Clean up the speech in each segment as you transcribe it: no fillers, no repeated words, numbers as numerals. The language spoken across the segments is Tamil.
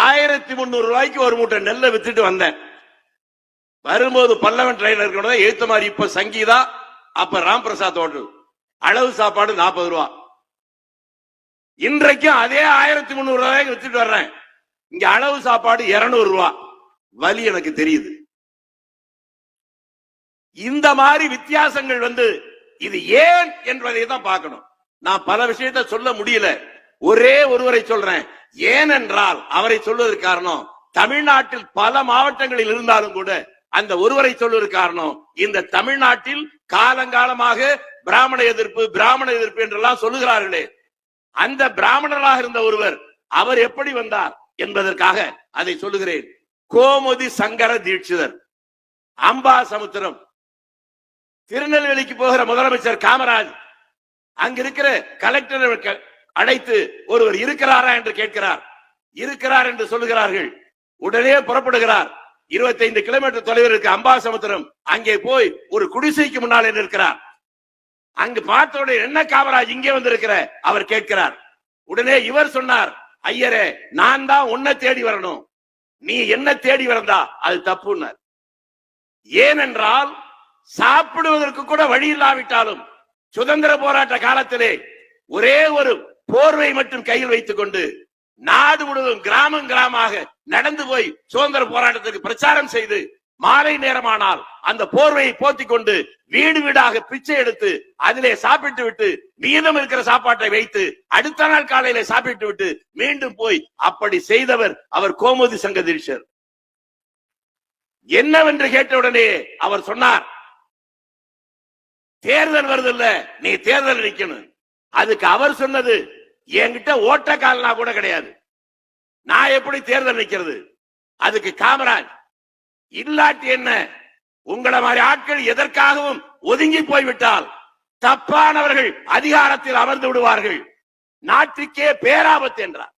1300 ரூபாய்க்கு ஒரு மூட்டை நெல்லை வித்துட்டு வந்தேன். வரும்போது பல்லவன் ட்ரெயினர் எழுத்த மாதிரி இப்ப சங்கீதா, அப்ப ராம் பிரசாத் ஹோட்டல், அளவு சாப்பாடு 40 ரூபா. இன்றைக்கும் அதே 1300 ரூபாய்க்கு வித்துட்டு வர்றேன். இங்க அளவு சாப்பாடு 200 ரூபா. வலி எனக்கு தெரியுது. இந்த மாதிரி வித்தியாசங்கள் இது ஏன் என்பதை தான் பார்க்கணும். நான் பல விஷயத்தை சொல்ல முடியல, ஒரே ஒருவரை சொல்றேன். ஏனென்றால் அவரை சொல்வதற்கு காரணம், தமிழ்நாட்டில் பல மாவட்டங்களில் இருந்தாலும் கூட அந்த ஒருவரை சொல்வதற்கு காரணம், இந்த தமிழ்நாட்டில் காலங்காலமாக பிராமண எதிர்ப்பு என்றெல்லாம் சொல்லுகிறார்களே, அந்த பிராமணராக இருந்த ஒருவர் அவர் எப்படி வந்தார் என்பதற்காக அதை சொல்லுகிறேன். கோமுதி சங்கர தீட்சிதர், அம்பாசமுத்திரம், திருநெல்வேலிக்கு போகிற முதலமைச்சர் காமராஜ் அங்க இருக்கிற கலெக்டர் அழைத்து ஒருவர் இருக்கிறாரா என்று கேட்கிறார். இருக்கிறார் என்று சொல்லுகிறார்கள். உடனே புறப்படுகிறார். 25 கிலோமீட்டர் தொலைவில் இருக்க அம்பாசமுத்திரம் அங்கே போய் ஒரு குடிசைக்கு முன்னாலே நிற்கிறார். அங்கு பார்த்தோட என்ன காமராஜ் இங்கே வந்திருக்கிற அவர் கேட்கிறார். உடனே இவர் சொன்னார், ஐயரே, நான் தான் உன்னை தேடி வரணும், நீ என்ன தேடி வரந்தா அது தப்புன்னார். ஏனென்றால் சாப்பிடுவதற்கு கூட வழி இல்லாவிட்டாலும் சுதந்திர போராட்ட காலத்திலே ஒரே ஒரு போர்வை மட்டும் கையில் வைத்துக் கொண்டு நாடு முழுவதும் கிராமமாக நடந்து போய் சுதந்திர போராட்டத்துக்கு பிரச்சாரம் செய்து மாலை நேரமானால் அந்த போர்வையை போத்திக் கொண்டு வீடு வீடாக பிச்சை எடுத்து அதிலே சாப்பிட்டு விட்டு மீதம் இருக்கிற சாப்பாட்டை வைத்து அடுத்த நாள் காலையில சாப்பிட்டு விட்டு மீண்டும் போய் அப்படி செய்தவர் அவர் கோமுதி சங்கதீஷர். என்னவென்று கேட்டவுடனே அவர் சொன்னார், தேர்தல் வருதில்ல, நீ தேர்தல் நிக்கணும். அதுக்கு அவர் சொன்னது, என்கிட்ட ஓட்ட காலனா கூட கிடையாது, நான் எப்படி தேர்தல் நிக்கிறது? அதுக்கு காமராஜ், இல்லாட்டி என்ன, உங்களை மாதிரி ஆட்கள் எதற்காகவும் ஒதுங்கி போய்விட்டால் தப்பானவர்கள் அதிகாரத்தில் அமர்ந்து விடுவார்கள், நாட்டுக்கே பேராபத்து என்றார்.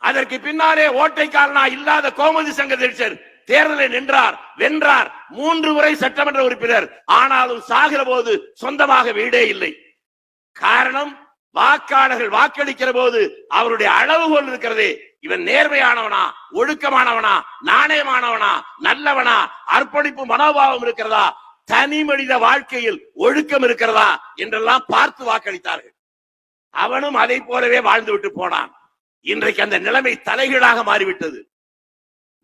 அதற்கு பின்னாலே ஓட்டை காலனா இல்லாத கோமுதி சங்கதீஷர் தேர்தலில் நின்றார், வென்றார், 3 முறை சட்டமன்ற உறுப்பினர். ஆனாலும் சாகிற போது சொந்தமாக வீடே இல்லை. காரணம், வாக்காளர்கள் வாக்களிக்கிற போது அவருடைய அளவுகோல் இருக்கிறதே, இவன் நேர்மையானவனா, ஒழுக்கமானவனா, நாணயமானவனா, நல்லவனா, அர்ப்பணிப்பு மனோபாவம் இருக்கிறதா, தனி மனித வாழ்க்கையில் ஒழுக்கம் இருக்கிறதா என்றெல்லாம் பார்த்து வாக்களித்தார்கள். அவனும் அதை போலவே வாழ்ந்து விட்டு போனான். இன்றைக்கு அந்த நிலைமை தலைகீழாக மாறிவிட்டது.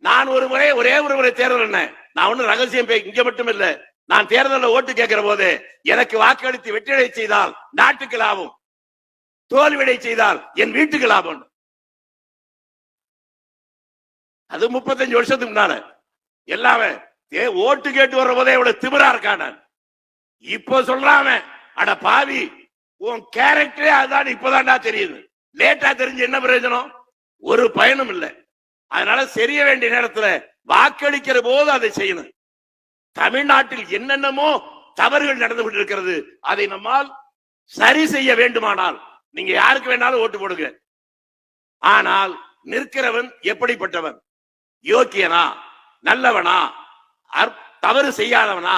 நான் ஒரே ஒரு முறை தேர்தல், நான் ஒன்னும் ரகசியம் இங்க மட்டும் இல்ல, நான் தேர்தலில் ஓட்டு கேட்கிற போது எனக்கு வாக்களித்து வெற்றியடை செய்தால் நாட்டுக்கு லாபம், தோல்வியடை செய்தால் என் வீட்டுக்கு லாபம். அது 35 வருஷத்துக்கு முன்னால எல்லாமே ஓட்டு கேட்டு வர்ற போதே இவ்வளவு திமிரா இருக்கான். இப்போ சொல்றாம, அட பாவி, உன் கேரக்டரே அதுதான் இப்பதான்டா தெரியுது, லேட்டா தெரிஞ்சு என்ன பிரயோஜனம்? ஒரு பயனும் இல்லை. அதனால சரிய வேண்டிய நேரத்துல வாக்களிக்கிற போது அதை செய்யணும். தமிழ்நாட்டில் என்னென்னமோ தவறுகள் நடந்து கொண்டிருக்கிறது, அதை நம்மால் சரி செய்ய வேண்டுமானால் நீங்க யாருக்கு வேணாலும் ஓட்டு போடுங்க. ஆனால் நிற்கிறவன் எப்படிப்பட்டவன்? யோக்கியனா, நல்லவனா, தவறு செய்யாதவனா,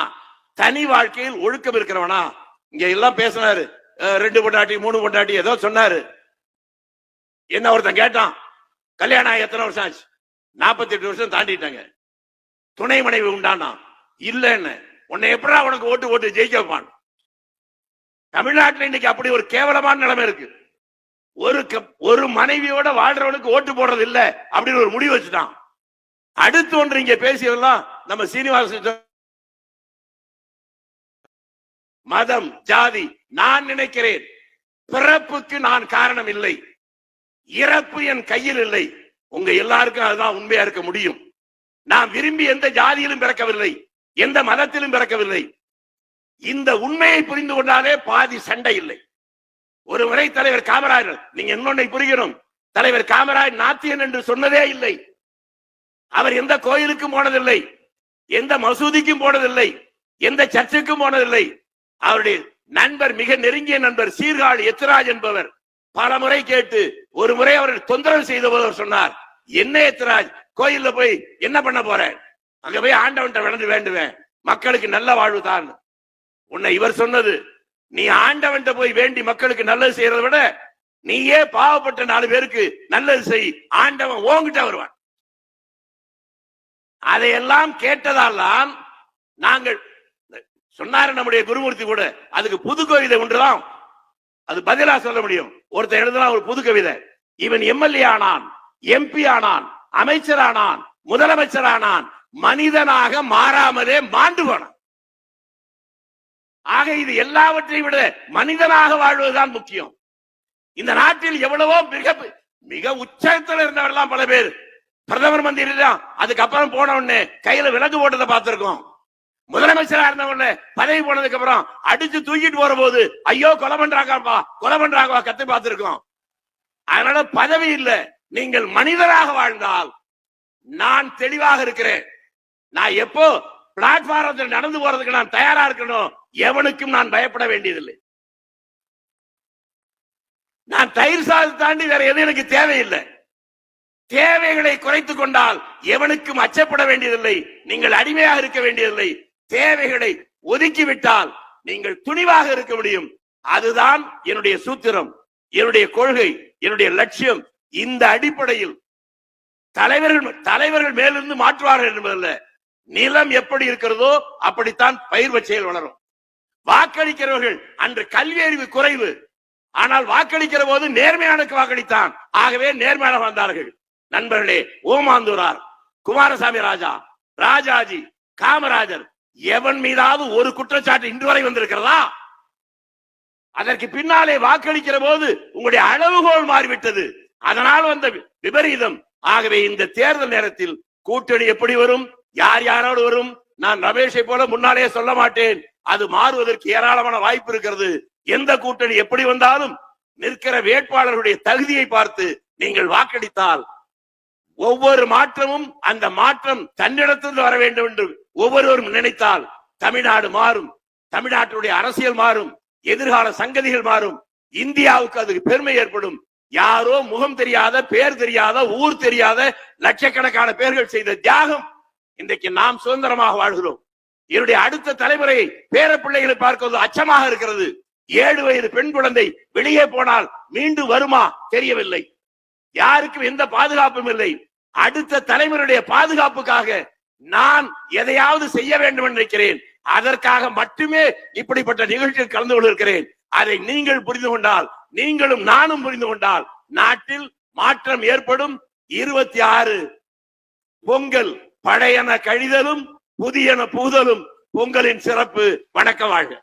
தனி வாழ்க்கையில் ஒழுக்கம் இருக்கிறவனா? இங்க எல்லாம் பேசினாரு, 2 பொண்டாட்டி 3 பொண்டாட்டி ஏதோ சொன்னாரு. என்ன ஒருத்தன் கேட்டான், கல்யாணம் எத்தனை வருஷம் ஆச்சு? 48 வருஷம் தாண்டிட்டாங்க. துணை மனைவி உண்டானா? இல்லன்னு. உன்னை எப்படா உனக்கு ஓட்டு ஜெயிக்க வைப்பான்? தமிழ்நாட்டில் இன்னைக்கு அப்படி ஒரு கேவலமான நிலைமை இருக்கு. ஒரு மனைவியோட வாழ்றவனுக்கு ஓட்டு போடுறது இல்ல அப்படின்னு ஒரு முடிவு வச்சுட்டான். அடுத்து ஒன்று இங்க பேசியதெல்லாம் நம்ம சீனிவாசன், மதம், ஜாதி. நான் நினைக்கிறேன், பிறப்புக்கு நான் காரணம் இல்லை, இறப்பு என் கையில் இல்லை. உங்க எல்லாருக்கும் அதுதான் உண்மையா இருக்க முடியும். நான் விரும்பி எந்த ஜாதியிலும் பிறக்கவில்லை, எந்த மதத்திலும் பிறக்கவில்லை. இந்த உண்மையை புரிந்து கொண்டாலே பாதி சண்டை இல்லை. ஒரு முறை தலைவர் காமராஜர், நீங்க இன்னொன்னை புரியணும், தலைவர் காமராஜ் நாத்தியன் என்று சொன்னதே இல்லை. அவர் எந்த கோயிலுக்கும் போனதில்லை, எந்த மசூதிக்கும் போனதில்லை, எந்த சர்ச்சுக்கும் போனதில்லை. அவருடைய நண்பர், மிக நெருங்கிய நண்பர் சீர்காழி எத்ராஜ் என்பவர் பல முறை கேட்டு ஒரு முறை அவர்கள் தொந்தரவு செய்த போது அவர் சொன்னார், என்ன எத்ராஜ், கோயில்ல போய் என்ன பண்ண போற? அங்க போய் ஆண்டவன்ட்ட விளந்து வேண்டுவேன், மக்களுக்கு நல்ல வாழ்வு தான். உன்னை இவர் சொன்னது, நீ ஆண்டவன்ட்ட போய் வேண்டி மக்களுக்கு நல்லது செய்யறதை விட நீயே பாவப்பட்ட 4 பேருக்கு நல்லது செய், ஆண்டவன் ஓங்கிட்ட வருவான். அதையெல்லாம் கேட்டதால் தான் நாங்கள் சொன்னாரு நம்முடைய குருமூர்த்தி கூட, அதுக்கு புது கவிதை ஒன்றுதான் அது பதிலா சொல்ல முடியும். ஒருத்தர் எழுதலாம் ஒரு புது கவிதை, இவன் எம்எல்ஏ ஆனான், எம்பி ஆனான், அமைச்சரானான், முதலமைச்சரானான், மனிதனாக மாறாமலே மாண்டு போனான். ஆக இது எல்லாவற்றையும் விட மனிதனாக வாழ்வதுதான் முக்கியம். இந்த நாட்டில் எவ்வளவோ மிக மிக உச்சத்தில் இருந்தவரெல்லாம் பல பேர் பிரதமர் மந்திரி தான், அதுக்கப்புறம் போன உடனே கையில விலங்கு போட்டதை பார்த்திருக்கோம். முதலமைச்சரா இருந்தவங்க பதவி போனதுக்கு அப்புறம் அடிச்சு தூக்கிட்டு போற போது ஐயோ கொலை பண்றாங்கப்பா கொலை பண்றாங்க கத்து பார்த்திருக்கோம். அதனால பதவி இல்ல, நீங்கள் மனிதராக வாழ்ந்தால் நான் தெளிவாக இருக்கிறேன். நான் எப்போ பிளாட்பாரத்தில் நடந்து போறதுக்கு நான் தயாரா இருக்கணும், எவனுக்கும் நான் பயப்பட வேண்டியதில்லை. நான் தயிர் சாதத்தை தாண்டி வேற எதுவும் எனக்கு தேவையில்லை. தேவைகளை குறைத்துக் கொண்டால் எவனுக்கும் அச்சப்பட வேண்டியதில்லை, நீங்கள் அடிமையாக இருக்க வேண்டியதில்லை. தேவைகளை ஒதுக்கிவிட்டால் நீங்கள் துணிவாக இருக்க முடியும். அதுதான் என்னுடைய சூத்திரம், என்னுடைய கொள்கை, என்னுடைய லட்சியம். இந்த அடிப்படையில் தலைவர்கள் மேலிருந்து மாற்றுவார்கள் என்பதல்ல, நிலம் எப்படி இருக்கிறதோ அப்படித்தான் பயிர் வச்சையில் வளரும். வாக்களிக்கிறவர்கள் அன்று கல்வி அறிவு குறைவு, ஆனால் வாக்களிக்கிற போது நேர்மையானுக்கு வாக்களித்தான், ஆகவே நேர்மையான வந்தார்கள். நண்பர்களே, ஓமாந்தூரார், குமாரசாமி ராஜா, ராஜாஜி, காமராஜர், எவன் மீதாவது ஒரு குற்றச்சாட்டு இன்று வரை வந்திருக்கிறதா? அதற்கு பின்னாலே வாக்களிக்கிற போது உங்களுடைய அளவுகோல் மாறிவிட்டது, அதனால் வந்த விபரீதம். ஆகவே இந்த தேர்தல் நேரத்தில் கூட்டணி எப்படி வரும், யார் யாரோடு வரும், நான் ரமேஷை போல முன்னாலே சொல்ல மாட்டேன். அது மாறுவதற்கு ஏராளமான வாய்ப்பு இருக்கிறது. எந்த கூட்டணி எப்படி வந்தாலும் நிற்கிற வேட்பாளர்களுடைய தகுதியை பார்த்து நீங்கள் வாக்களித்தால் ஒவ்வொரு மாற்றமும் அந்த மாற்றம் தன்னிடத்திலிருந்து வர வேண்டும் என்று ஒவ்வொருவரும் நினைத்தால் தமிழ்நாடு மாறும், தமிழ்நாட்டுடைய அரசியல் மாறும், எதிர்கால சங்கதிகள் மாறும், இந்தியாவுக்கு அதுக்கு பெருமை ஏற்படும். யாரோ முகம் தெரியாத, பேர் தெரியாத, ஊர் தெரியாத லட்சக்கணக்கான பேர்கள் செய்த தியாகம் இன்றைக்கு நாம் சுதந்திரமாக வாழ்கிறோம். என்னுடைய அடுத்த தலைமுறை பேர பிள்ளைகளை பார்க்கிறது அச்சமாக இருக்கிறது. 7 வயது பெண் குழந்தை வெளியே போனால் மீண்டும் வருமா தெரியவில்லை. யாருக்கும் எந்த பாதுகாப்பும் இல்லை. அடுத்த தலைமுறையுடைய பாதுகாப்புக்காக நான் எதையாவது செய்ய வேண்டும் என்று நினைக்கிறேன். அதற்காக மட்டுமே இப்படிப்பட்ட நிகழ்ச்சியில் கலந்து கொண்டிருக்கிறேன். அதை நீங்கள் புரிந்து கொண்டால், நீங்களும் நானும் புரிந்து கொண்டால் நாட்டில் மாற்றம் ஏற்படும். 26 பொங்கல் பழையன கழிதலும் புதியன புகுதலும் பொங்கலின் சிறப்பு. வணக்கம், வாழ்க.